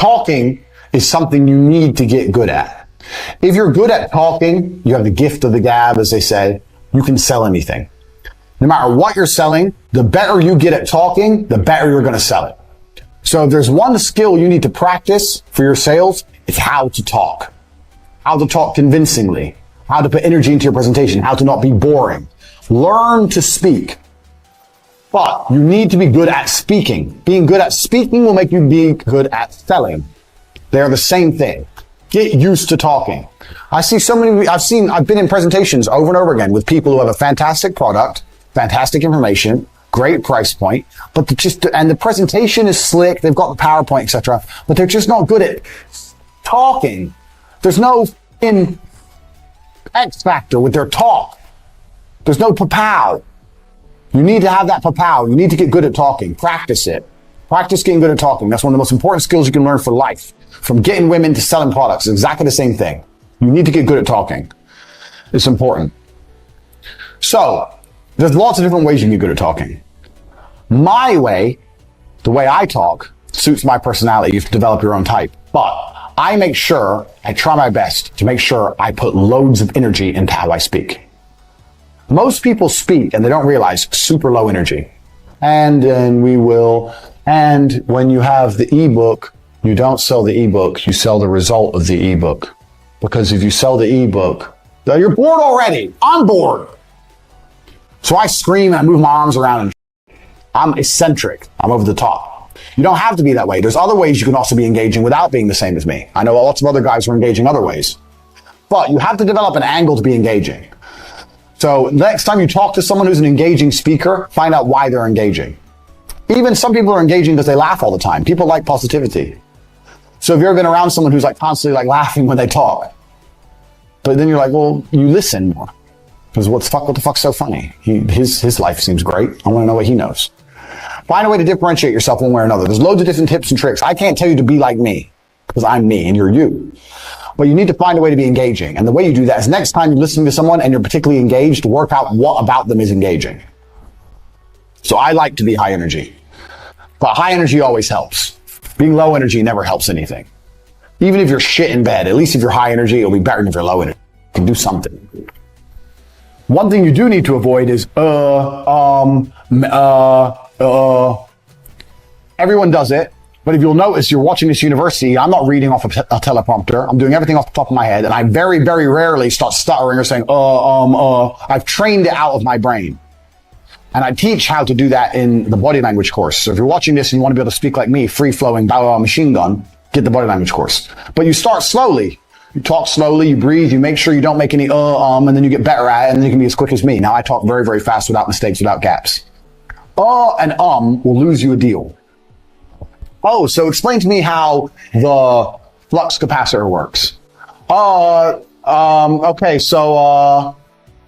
talking is something you need to get good at. If you're good at talking, you have the gift of the gab, as they say, you can sell anything. No matter what you're selling, the better you get at talking, the better you're going to sell it. So if there's one skill you need to practice for your sales, it's how to talk. How to talk convincingly. How to put energy into your presentation. How to not be boring. Learn to speak. But you need to be good at speaking. Being good at speaking will make you be good at selling. They're the same thing. Get used to talking. I've been in presentations over and over again with people who have a fantastic product, fantastic information, great price point, but and the presentation is slick, they've got the PowerPoint, etc., but they're just not good at talking. There's no X factor with their talk. There's no pow. You need to have that pow. You need to get good at talking. Practice it. Practice getting good at talking. That's one of the most important skills you can learn for life. From getting women to selling products, it's exactly the same thing. You need to get good at talking. It's important. So, there's lots of different ways you can get good at talking. My way, the way I talk, suits my personality. You have to develop your own type. But I try my best to make sure I put loads of energy into how I speak. Most people speak and they don't realize super low energy. And when you have the ebook, you don't sell the ebook, you sell the result of the ebook. Because if you sell the ebook, you're bored already. I'm bored. So I scream and I move my arms around and I'm eccentric. I'm over the top. You don't have to be that way. There's other ways you can also be engaging without being the same as me. I know lots of other guys who are engaging other ways. But you have to develop an angle to be engaging. So next time you talk to someone who's an engaging speaker, find out why they're engaging. Even some people are engaging because they laugh all the time. People like positivity. So if you've ever been around someone who's constantly laughing when they talk, but then you're like, well, you listen more. Because what the fuck's so funny? His life seems great. I want to know what he knows. Find a way to differentiate yourself one way or another. There's loads of different tips and tricks. I can't tell you to be like me, because I'm me and you're you. But you need to find a way to be engaging. And the way you do that is next time you're listening to someone and you're particularly engaged, work out what about them is engaging. So I like to be high energy. But high energy always helps. Being low energy never helps anything. Even if you're shit in bed, at least if you're high energy, it'll be better than if you're low energy. You can do something. One thing you do need to avoid is, everyone does it. But if you'll notice, you're watching this university, I'm not reading off a teleprompter. I'm doing everything off the top of my head. And I very, very rarely start stuttering or saying, I've trained it out of my brain. And I teach how to do that in the body language course. So if you're watching this and you want to be able to speak like me, free-flowing, machine gun, get the body language course. But you start slowly. You talk slowly, you breathe, you make sure you don't make any and then you get better at it, and then you can be as quick as me. Now I talk very, very fast without mistakes, without gaps. And will lose you a deal. Oh, so explain to me how the flux capacitor works. Okay, so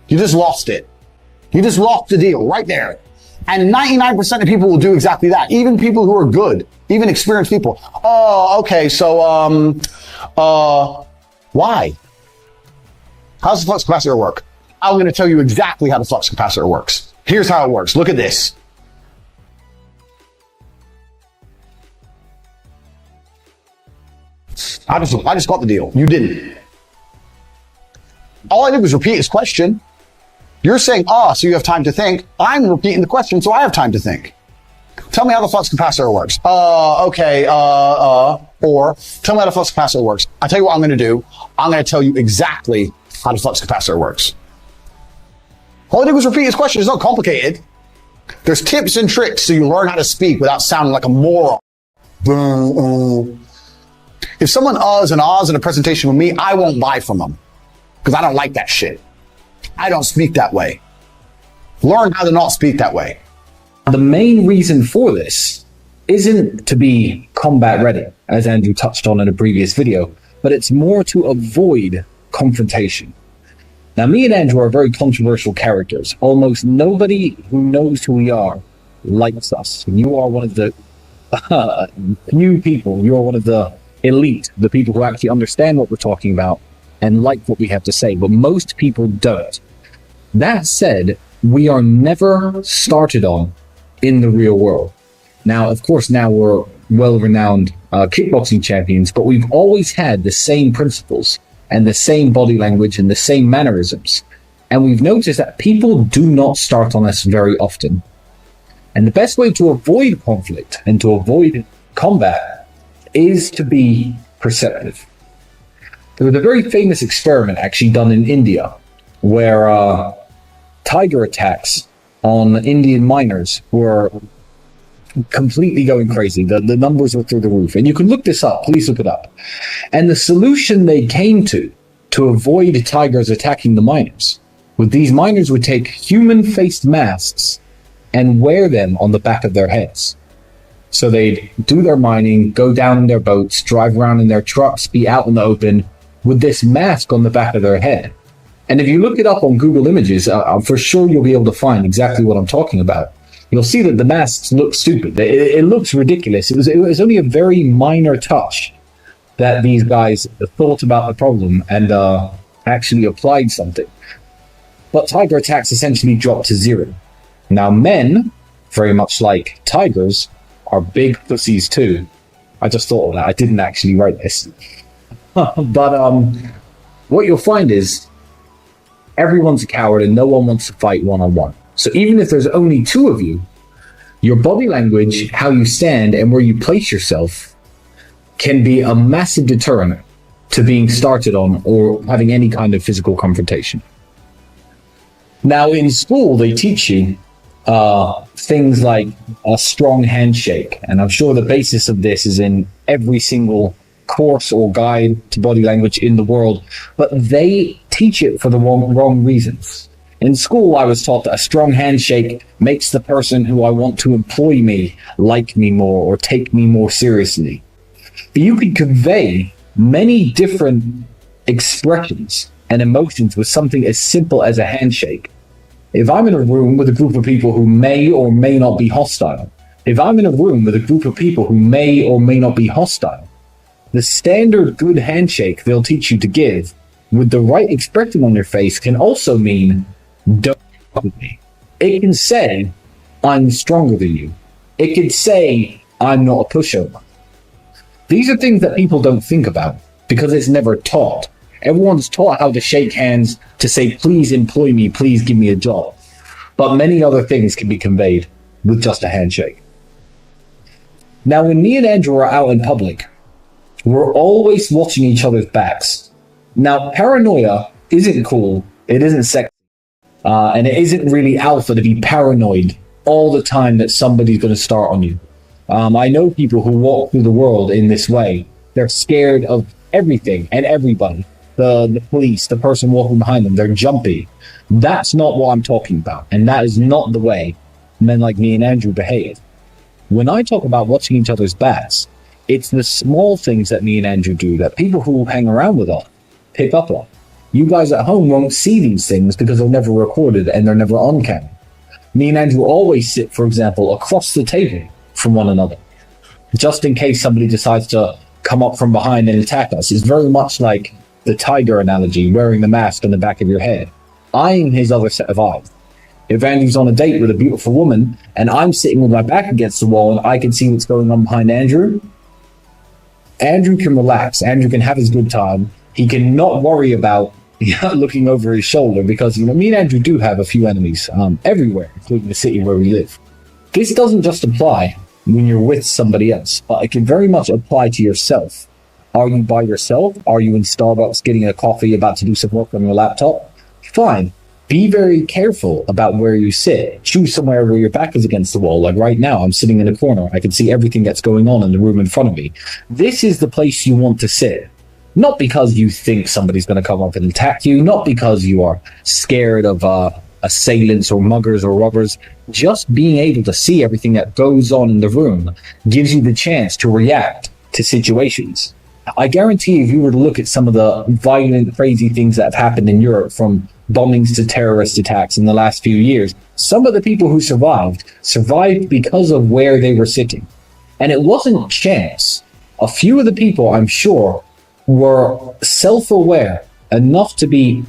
you just lost it. You just lost the deal right there. And 99% of people will do exactly that. Even people who are good, even experienced people. Okay, so why? How does the flux capacitor work? I'm going to tell you exactly how the flux capacitor works. Here's how it works. Look at this. I just got the deal. You didn't. All I did was repeat his question. You're saying, so you have time to think. I'm repeating the question, so I have time to think. Tell me how the flux capacitor works. Okay, or tell me how the flux capacitor works. I'll tell you what I'm going to do. I'm going to tell you exactly how the flux capacitor works. All I did was repeat his question. It's not complicated. There's tips and tricks so you learn how to speak without sounding like a moron. If someone uhs and ahs in a presentation with me, I won't buy from them because I don't like that shit. I don't speak that way. Learn how to not speak that way. The main reason for this isn't to be combat ready, as Andrew touched on in a previous video, but it's more to avoid confrontation. Now, me and Andrew are very controversial characters. Almost nobody who knows who we are likes us. And you are one of the few people, you're one of the elite, the people who actually understand what we're talking about and like what we have to say, but most people don't. That said, we are never started on in the real world. Now, of course, now we're well-renowned kickboxing champions, but we've always had the same principles and the same body language and the same mannerisms. And we've noticed that people do not start on us very often. And the best way to avoid conflict and to avoid combat is to be perceptive. There was a very famous experiment actually done in India where tiger attacks on Indian miners were completely going crazy. The numbers were through the roof. And you can look this up. Please look it up. And the solution they came to avoid tigers attacking the miners was these miners would take human-faced masks and wear them on the back of their heads. So they'd do their mining, go down in their boats, drive around in their trucks, be out in the open with this mask on the back of their head. And if you look it up on Google Images, I'm for sure you'll be able to find exactly what I'm talking about. You'll see that the masks look stupid. It looks ridiculous. It was only a very minor touch that these guys thought about the problem and actually applied something. But tiger attacks essentially dropped to zero. Now men, very much like tigers, are big pussies too. I just thought of that. I didn't actually write this. But what you'll find is everyone's a coward and no one wants to fight one-on-one. So even if there's only two of you, your body language, how you stand, and where you place yourself can be a massive deterrent to being started on or having any kind of physical confrontation. Now, in school, they teach you things like a strong handshake. And I'm sure the basis of this is in every single course or guide to body language in the world. But they teach it for the wrong reasons. In school, I was taught that a strong handshake makes the person who I want to employ me like me more or take me more seriously. But you can convey many different expressions and emotions with something as simple as a handshake. If I'm in a room with a group of people who may or may not be hostile, the standard good handshake they'll teach you to give with the right expression on your face can also mean, don't fuck with me. It can say, I'm stronger than you. It can say, I'm not a pushover. These are things that people don't think about because it's never taught. Everyone's taught how to shake hands, to say, please employ me, please give me a job. But many other things can be conveyed with just a handshake. Now, when me and Andrew are out in public, we're always watching each other's backs. Now, paranoia isn't cool, it isn't sexy, and it isn't really alpha to be paranoid all the time that somebody's going to start on you. I know people who walk through the world in this way. They're scared of everything and everybody. The police, the person walking behind them, they're jumpy. That's not what I'm talking about, and that is not the way men like me and Andrew behave. When I talk about watching each other's backs, it's the small things that me and Andrew do that people who hang around with us pick up on. You guys at home won't see these things because they're never recorded and they're never on camera. Me and Andrew always sit, for example, across the table from one another, just in case somebody decides to come up from behind and attack us. It's very much like the tiger analogy, wearing the mask on the back of your head, eyeing his other set of eyes. If Andrew's on a date with a beautiful woman and I'm sitting with my back against the wall and I can see what's going on behind Andrew, Andrew can relax. Andrew can have his good time. He can not worry about looking over his shoulder because, me and Andrew do have a few enemies everywhere, including the city where we live. This doesn't just apply when you're with somebody else, but it can very much apply to yourself. Are you by yourself? Are you in Starbucks getting a coffee, about to do some work on your laptop? Fine. Be very careful about where you sit. Choose somewhere where your back is against the wall. Like right now, I'm sitting in a corner. I can see everything that's going on in the room in front of me. This is the place you want to sit. Not because you think somebody's going to come up and attack you. Not because you are scared of assailants or muggers or robbers. Just being able to see everything that goes on in the room gives you the chance to react to situations. I guarantee if you were to look at some of the violent, crazy things that have happened in Europe, from bombings to terrorist attacks in the last few years, some of the people who survived because of where they were sitting. And it wasn't chance. A few of the people, I'm sure, were self-aware enough to be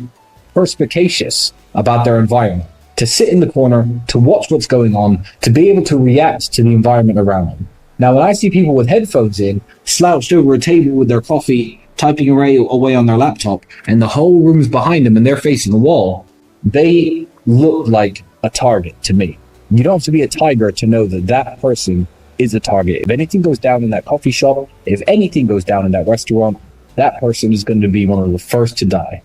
perspicacious about their environment, to sit in the corner, to watch what's going on, to be able to react to the environment around them. Now, when I see people with headphones in, slouched over a table with their coffee, typing away on their laptop, and the whole room's behind them and they're facing a wall, they look like a target to me. You don't have to be a tiger to know that that person is a target. If anything goes down in that coffee shop, if anything goes down in that restaurant, that person is going to be one of the first to die.